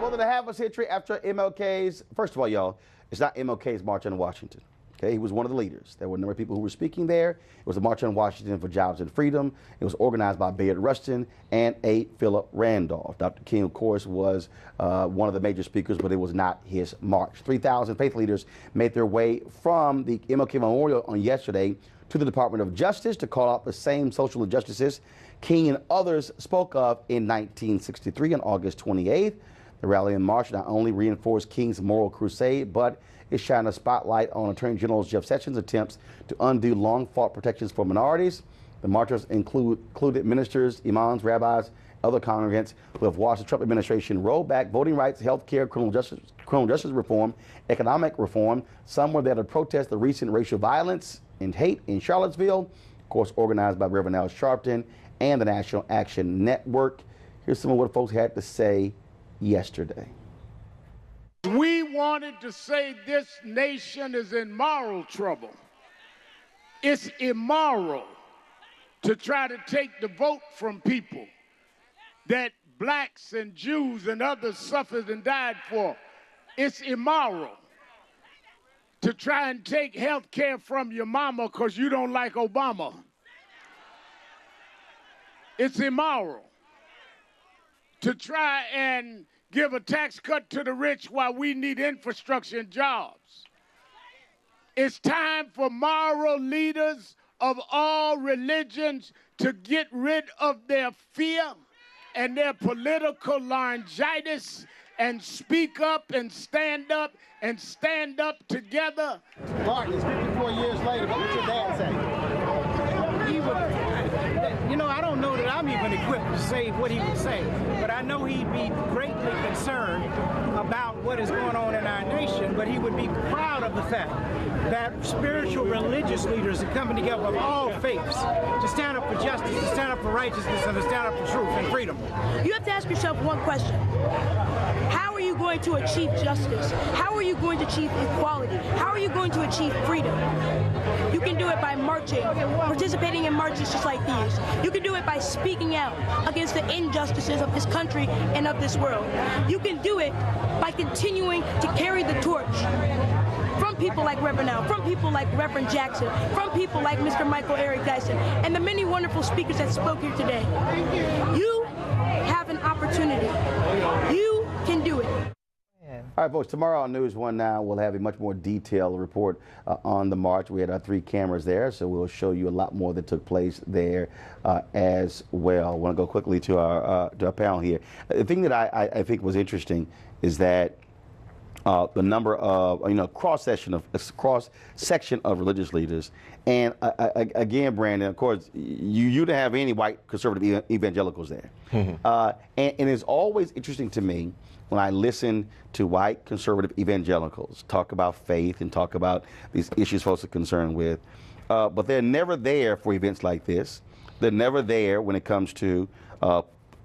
more than a half a century after MLK's, first of all, y'all, it's not MLK's March on Washington. Okay, he was one of the leaders. There were a number of people who were speaking there. It was a March on Washington for Jobs and Freedom. It was organized by Bayard Rustin and A. Philip Randolph. Dr. King, of course, was one of the major speakers, but it was not his march. 3,000 faith leaders made their way from the MLK Memorial on yesterday to the Department of Justice to call out the same social injustices King and others spoke of in 1963 on August 28th. The rally and march not only reinforced King's moral crusade, but it shined a spotlight on Attorney General Jeff Sessions' attempts to undo long-fought protections for minorities. The marchers included ministers, imams, rabbis, other congregants who have watched the Trump administration roll back voting rights, health care, criminal justice reform, economic reform. Some were there to protest the recent racial violence and hate in Charlottesville, of course, organized by Reverend Al Sharpton and the National Action Network. Here's some of what folks had to say yesterday. We wanted to say this nation is in moral trouble. It's immoral to try to take the vote from people that blacks and Jews and others suffered and died for. It's immoral to try and take health care from your mama because you don't like Obama. It's immoral to try and give a tax cut to the rich while we need infrastructure and jobs. It's time for moral leaders of all religions to get rid of their fear and their political laryngitis and speak up and stand up together. Martin, it's 54 years later. What would your dad say? He would, you know, I don't know that I'm even equipped to say what he would say, but I know he'd be greatly concerned about what is going on in our nation, but he would be proud of the fact that spiritual religious leaders are coming together of all faiths to stand up for justice, to stand up for righteousness, and to stand up for truth and freedom. You have to ask yourself one question. How are you going to achieve justice? How are you going to achieve equality? How are you going to achieve freedom? You can do it by marching, participating in marches just like these. You can do it by speaking out against the injustices of this country and of this world. You can do it by continuing to carry the torch from people like Reverend Al, from people like Reverend Jackson, from people like Mr. Michael Eric Dyson, and the many wonderful speakers that spoke here today. You have an opportunity. You can do it. All right, folks, tomorrow on NewsOne Now, we'll have a much more detailed report on the march. We had our 3 cameras there, so we'll show you a lot more that took place there as well. I want to go quickly to our panel here. The thing that I think was interesting is that the number of, cross-section of religious leaders. And again, Brandon, of course, you didn't have any white conservative evangelicals there. And it's always interesting to me when I listen to white conservative evangelicals talk about faith and talk about these issues folks are concerned with, but they're never there for events like this. They're never there when it comes to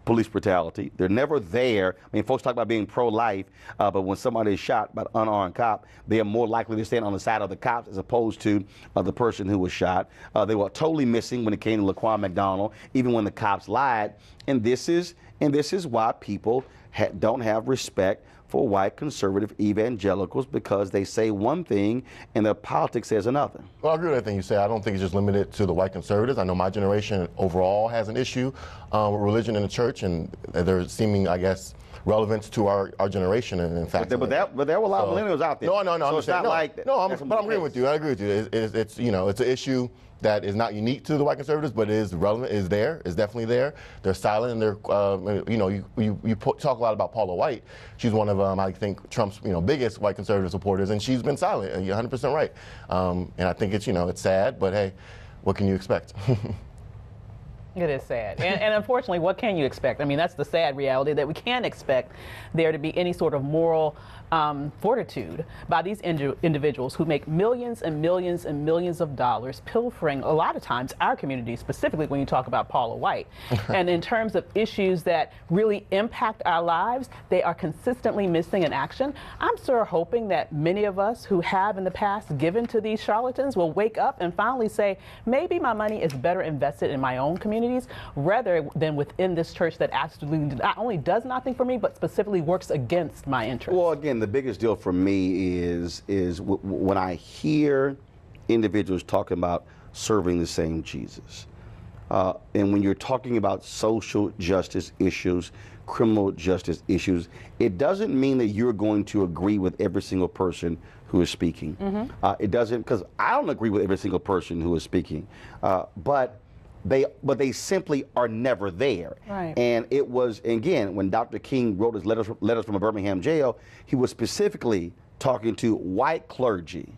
police brutality. They're never there. I mean, folks talk about being pro-life, but when somebody is shot by an unarmed cop, they are more likely to stand on the side of the cops as opposed to the person who was shot. They were totally missing when it came to Laquan McDonald, even when the cops lied. And this is why people don't have respect for white conservative evangelicals, because they say one thing and their politics says another. Well, I agree with everything you say. I don't think it's just limited to the white conservatives. I know my generation overall has an issue with religion in the church, and there's seeming, I guess, relevance to our generation. And in fact, but there were a lot of millennials out there. No, so it's not like that. But I'm agreeing with you. I agree with you. It's an issue that is not unique to the white conservatives, but is relevant, is definitely there. They're silent, and they're, you talk a lot about Paula White. She's one of, I think, Trump's, biggest white conservative supporters, and she's been silent, and you're 100% right. And I think it's, it's sad, but hey, what can you expect? It is sad. And unfortunately, what can you expect? I mean, that's the sad reality, that we can't expect there to be any sort of moral fortitude by these individuals who make millions and millions and millions of dollars pilfering, a lot of times, our community, specifically when you talk about Paula White. And in terms of issues that really impact our lives, they are consistently missing in action. I'm sure hoping that many of us who have in the past given to these charlatans will wake up and finally say, maybe my money is better invested in my own community communities rather than within this church that absolutely not only does nothing for me, but specifically works against my interests. Well, again, the biggest deal for me is when I hear individuals talking about serving the same Jesus. And when you're talking about social justice issues, criminal justice issues, it doesn't mean that you're going to agree with every single person who is speaking. It doesn't, because I don't agree with every single person who is speaking, but they simply are never there. Right. And it was, again, when Dr. King wrote his letters from a Birmingham jail, he was specifically talking to white clergy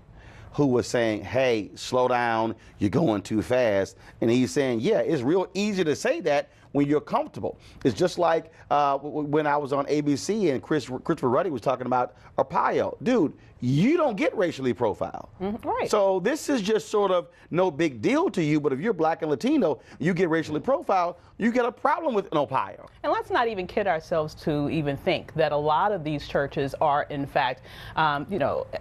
who was saying, hey, slow down, you're going too fast. And he's saying, yeah, it's real easy to say that when you're comfortable. It's just like when I was on ABC and Christopher Ruddy was talking about Arpaio. Dude, you don't get racially profiled. Right. So this is just sort of no big deal to you, but if you're black and Latino, you get racially profiled, you get a problem with an Arpaio. And let's not even kid ourselves to even think that a lot of these churches are, in fact,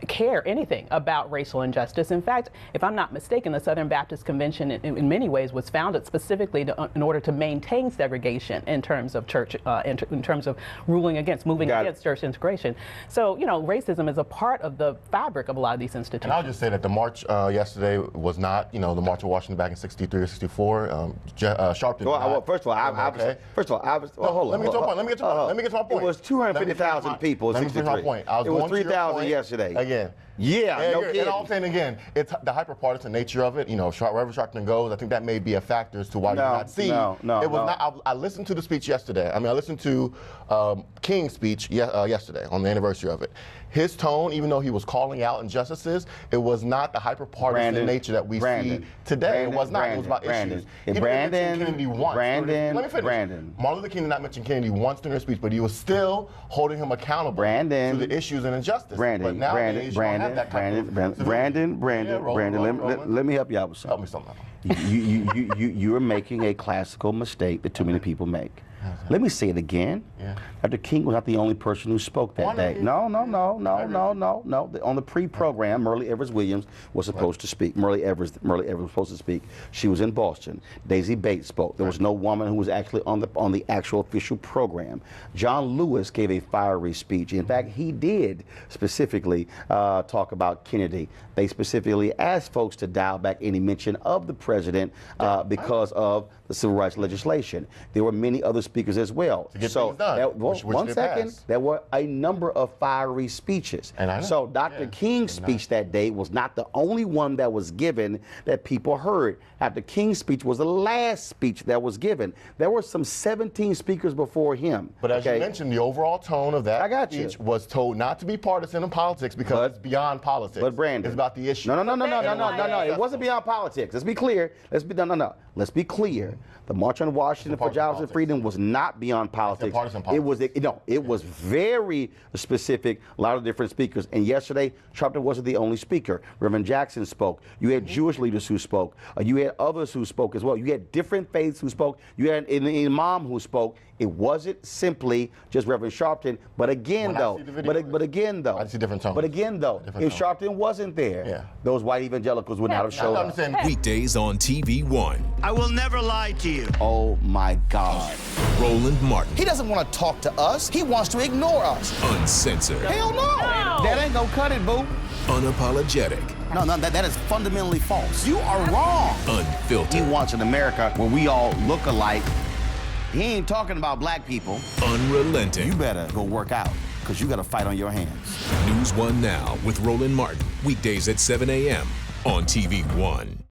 care anything about racial injustice. In fact, if I'm not mistaken, the Southern Baptist Convention in many ways was founded specifically in order to maintain segregation in terms of church, in terms of moving against church integration. So, racism is a part of the fabric of a lot of these institutions. And I'll just say that the march yesterday was not, the March of Washington back in '63 or '64. Sharpton. Well, first of all, hold on. Let me get to my point. It was 250,000 people in 63. Let me finish my point. It was 3,000 yesterday. Again. Yeah, no kidding. And all I'm saying again, it's the hyper-partisan nature of it. Wherever Sharpton goes, I think that may be a factor as to why you did not see. No. It was not. I listened to the speech yesterday. I listened to King's speech yesterday on the anniversary of it. His tone, even though he was calling out injustices, it was not the hyper-partisan nature that we see today. It was not. It was about issues. He didn't mention Kennedy once. Let me finish. Martin Luther King did not mention Kennedy once during his speech, but he was still holding him accountable to the issues and injustice. But nowadays, Brandon, let me help you out with something. Help me something. You are making a classical mistake that too many people make. Let me say it again. Yeah. Dr. King was not the only person who spoke that day. No. On the pre-program, Merle Evers-Williams was supposed to speak. Merle Evers was supposed to speak. She was in Boston. Daisy Bates spoke. There was no woman who was actually on the actual official program. John Lewis gave a fiery speech. In fact, he did specifically talk about Kennedy. They specifically asked folks to dial back any mention of the president because of the civil rights legislation. There were many other speakers as well. To get things done, there were a number of fiery speeches. So Dr. King's speech that day was not the only one that was given that people heard. Dr. King's speech was the last speech that was given. There were some 17 speakers before him. But as you mentioned, the overall tone of that speech was told not to be partisan in politics because it's beyond politics. But Brandon, it's about the issue. No. It wasn't beyond politics. Let's be clear. Let's be clear. The March on Washington for Jobs and Freedom was not beyond politics. It was very specific, a lot of different speakers. And yesterday, Sharpton wasn't the only speaker. Reverend Jackson spoke. You had Jewish leaders who spoke. You had others who spoke as well. You had different faiths who spoke. You had an imam who spoke. It wasn't simply just Reverend Sharpton. But again, though, I see different tones. But again, though, if Sharpton wasn't there, those white evangelicals would not have showed up. Weekdays on TV One. I will never lie to you. Oh my God. Roland Martin. He doesn't want to talk to us. He wants to ignore us. Uncensored. Hell no. That ain't gonna cut it, boo. Unapologetic. No, that is fundamentally false. You are wrong. Unfiltered. He wants an America where we all look alike. He ain't talking about black people. Unrelenting. You better go work out, because you got a fight on your hands. NewsOne Now with Roland Martin. Weekdays at 7 a.m. on TV One.